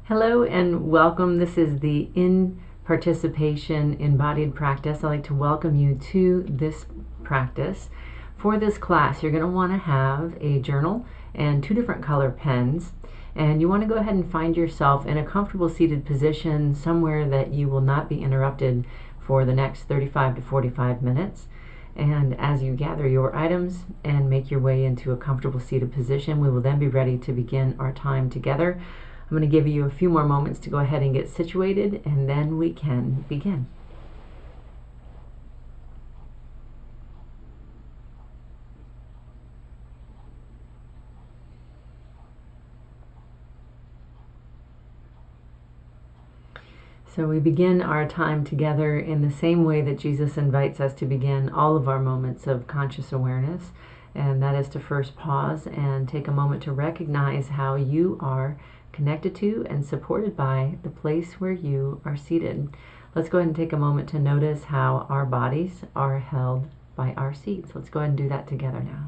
Hello and welcome. This is the In Participation Embodied Practice. I'd like to welcome you to this practice. For this class, you're going to want to have a journal and two different color pens. And you want to go ahead and find yourself in a comfortable seated position somewhere that you will not be interrupted for the next 35 to 45 minutes. And as you gather your items and make your way into a comfortable seated position, we will then be ready to begin our time together. I'm going to give you a few more moments to go ahead and get situated, and then we can begin. So we begin our time together in the same way that Jesus invites us to begin all of our moments of conscious awareness, and that is to first pause and take a moment to recognize how you are connected to and supported by the place where you are seated. Let's go ahead and take a moment to notice how our bodies are held by our seats. Let's go ahead and do that together now.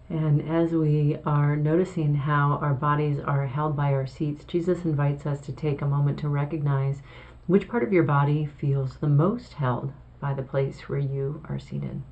And as we are noticing how our bodies are held by our seats, Jesus invites us to take a moment to recognize which part of your body feels the most held by the place where you are seated.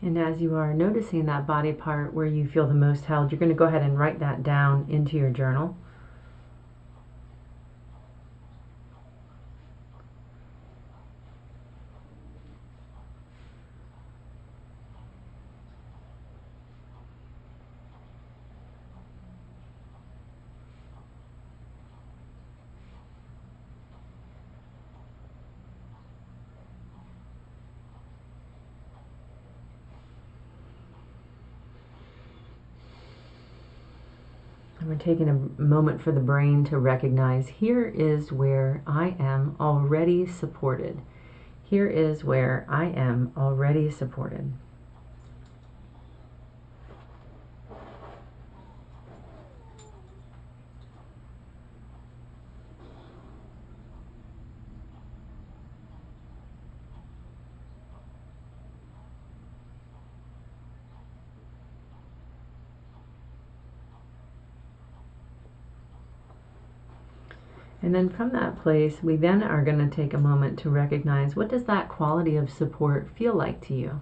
And as you are noticing that body part where you feel the most held, you're going to go ahead and write that down into your journal. And we're taking a moment for the brain to recognize, here is where I am already supported. Here is where I am already supported. And then from that place, we then are going to take a moment to recognize, what does that quality of support feel like to you?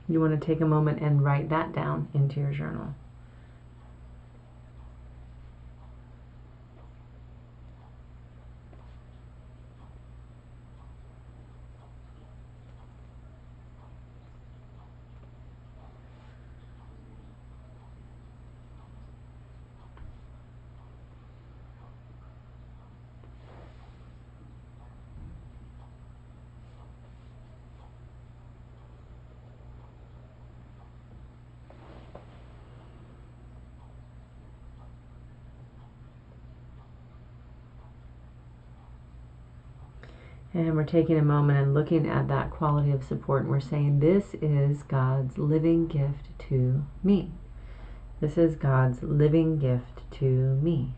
You want to take a moment and write that down into your journal. And we're taking a moment and looking at that quality of support, and we're saying, this is God's living gift to me. This is God's living gift to me.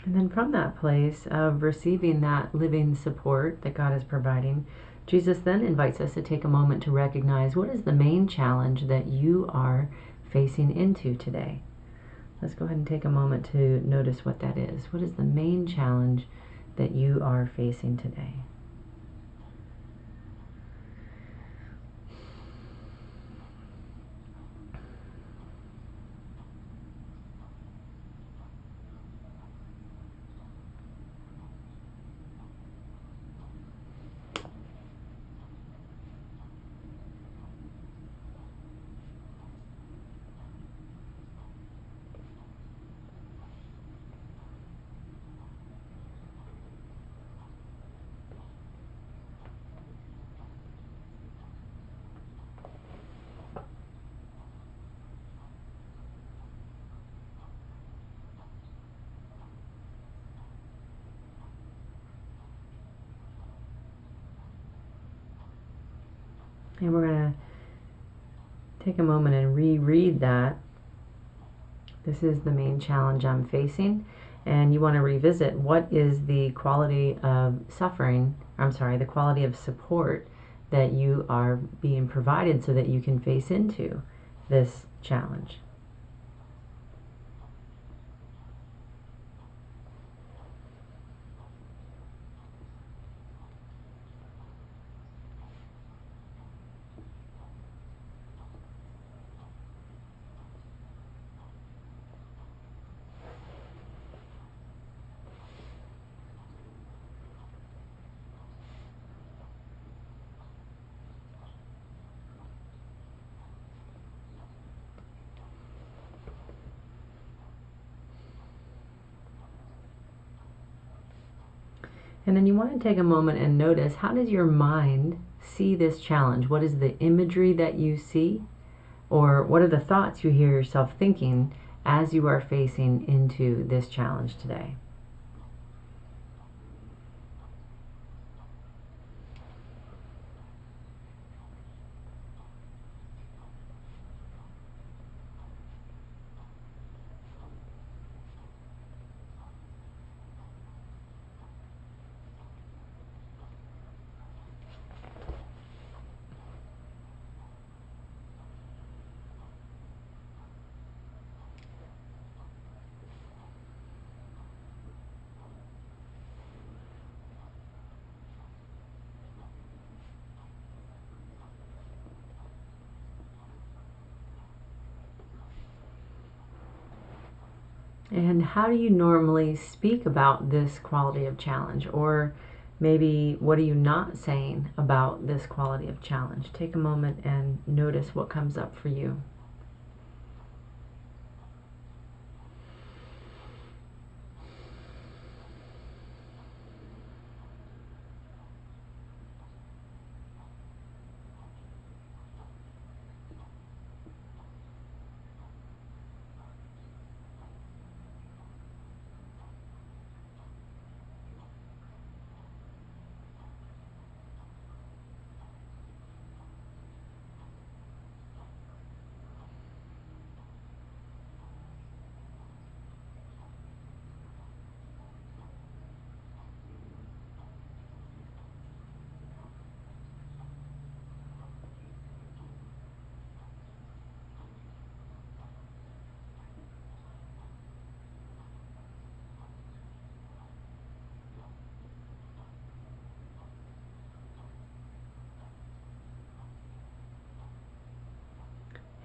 And then from that place of receiving that living support that God is providing, Jesus then invites us to take a moment to recognize, what is the main challenge that you are facing into today? Let's go ahead and take a moment to notice what that is. What is the main challenge that you are facing today? And we're going to take a moment and reread that. This is the main challenge I'm facing. And you want to revisit, what is the quality of the quality of support that you are being provided so that you can face into this challenge. And then you want to take a moment and notice, how does your mind see this challenge? What is the imagery that you see? Or what are the thoughts you hear yourself thinking as you are facing into this challenge today? And how do you normally speak about this quality of challenge? Or maybe, what are you not saying about this quality of challenge? Take a moment and notice what comes up for you.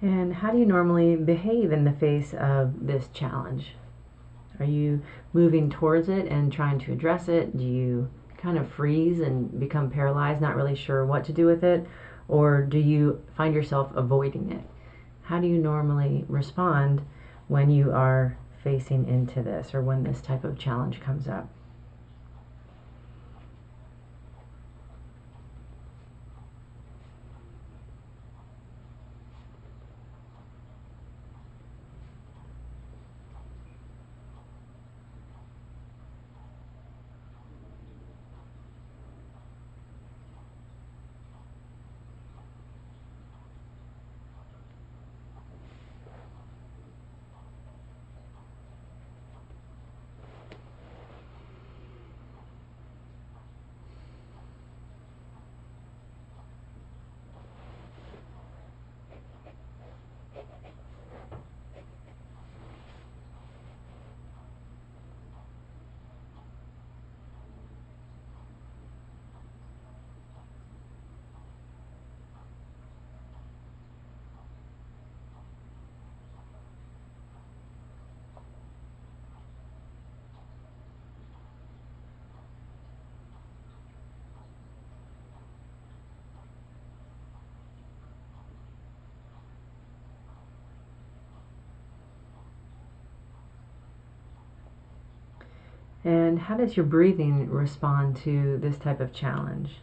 And how do you normally behave in the face of this challenge? Are you moving towards it and trying to address it? Do you kind of freeze and become paralyzed, not really sure what to do with it? Or do you find yourself avoiding it? How do you normally respond when you are facing into this, or when this type of challenge comes up? And how does your breathing respond to this type of challenge?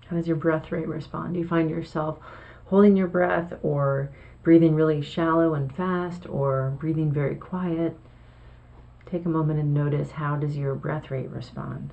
How does your breath rate respond? Do you find yourself holding your breath, or breathing really shallow and fast, or breathing very quiet? Take a moment and notice, how does your breath rate respond?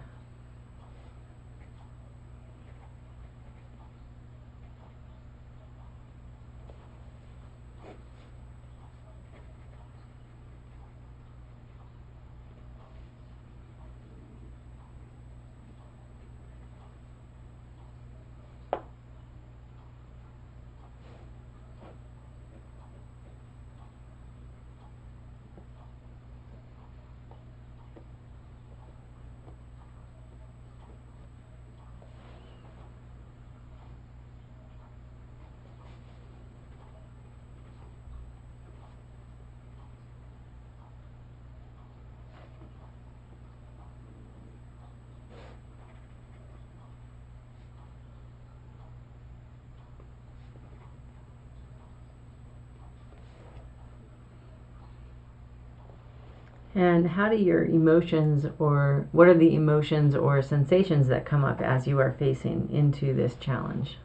And how do your emotions, or what are the emotions or sensations that come up as you are facing into this challenge?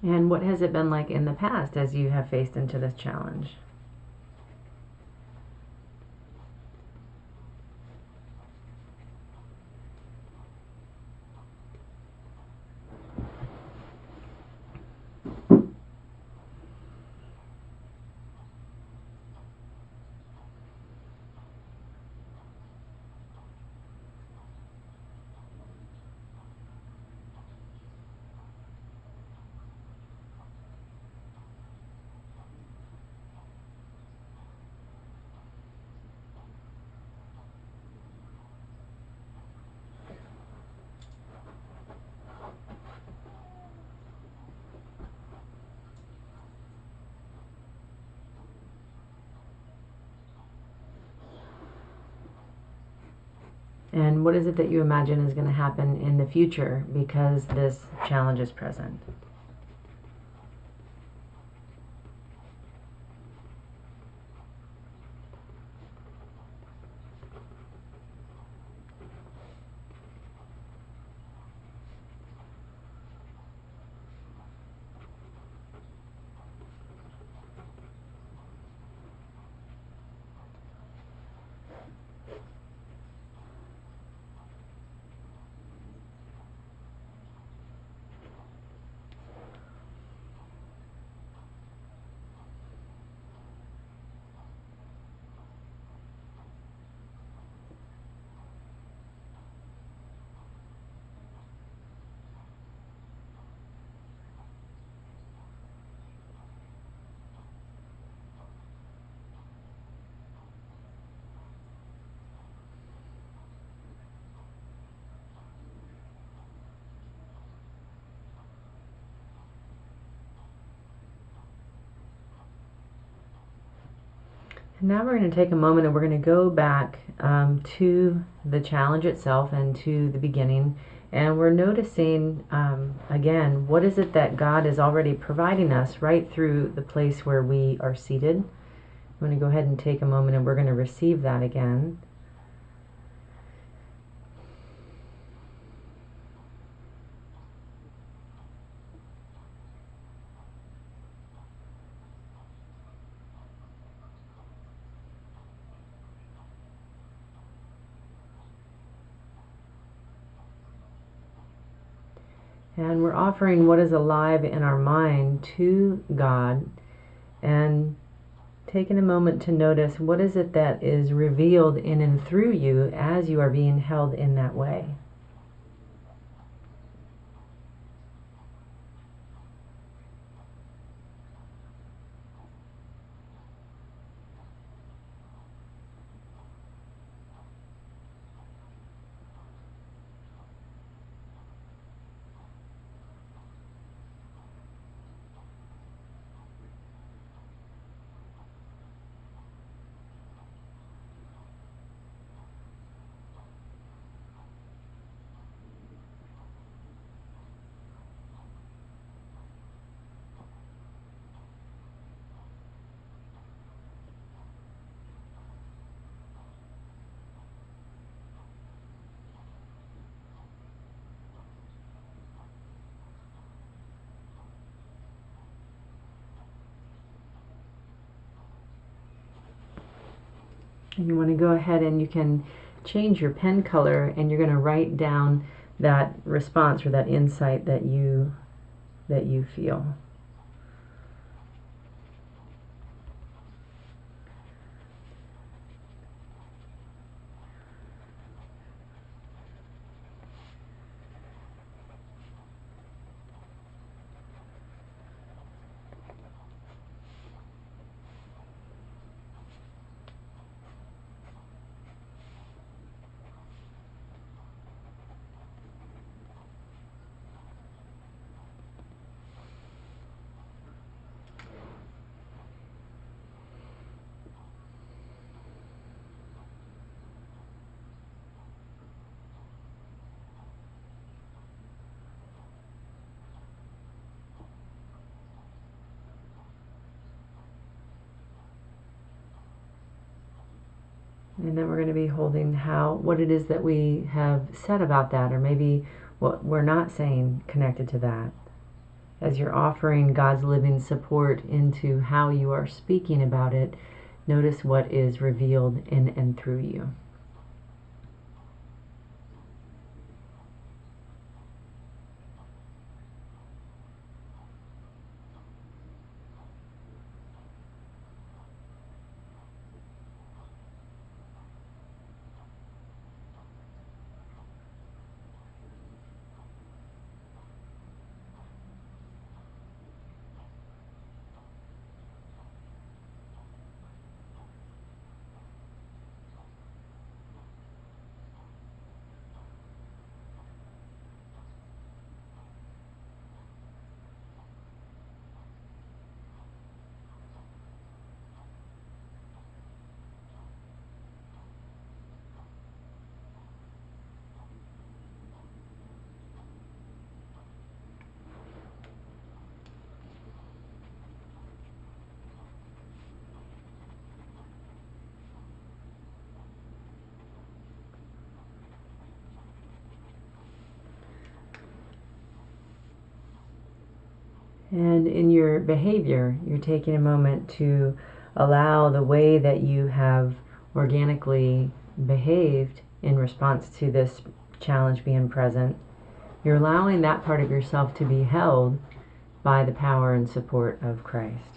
And what has it been like in the past as you have faced into this challenge? And what is it that you imagine is going to happen in the future because this challenge is present? Now we're going to take a moment and we're going to go back to the challenge itself and to the beginning, and we're noticing again, what is it that God is already providing us right through the place where we are seated. I'm going to go ahead and take a moment and we're going to receive that again. And we're offering what is alive in our mind to God, and taking a moment to notice what is it that is revealed in and through you as you are being held in that way. And you want to go ahead and you can change your pen color, and you're going to write down that response or that insight that you feel. And then we're going to be holding what it is that we have said about that, or maybe what we're not saying connected to that. As you're offering God's living support into how you are speaking about it, notice what is revealed in and through you. And in your behavior, you're taking a moment to allow the way that you have organically behaved in response to this challenge being present. You're allowing that part of yourself to be held by the power and support of Christ.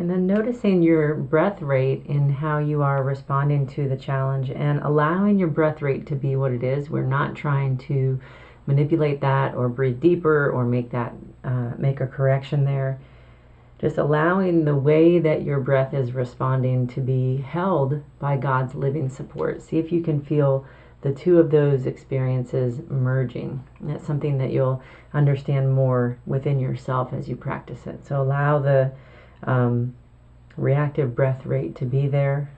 And then noticing your breath rate in how you are responding to the challenge and allowing your breath rate to be what it is. We're not trying to manipulate that or breathe deeper or make a correction there. Just allowing the way that your breath is responding to be held by God's living support. See if you can feel the two of those experiences merging. That's something that you'll understand more within yourself as you practice it. So allow the reactive breath rate to be there,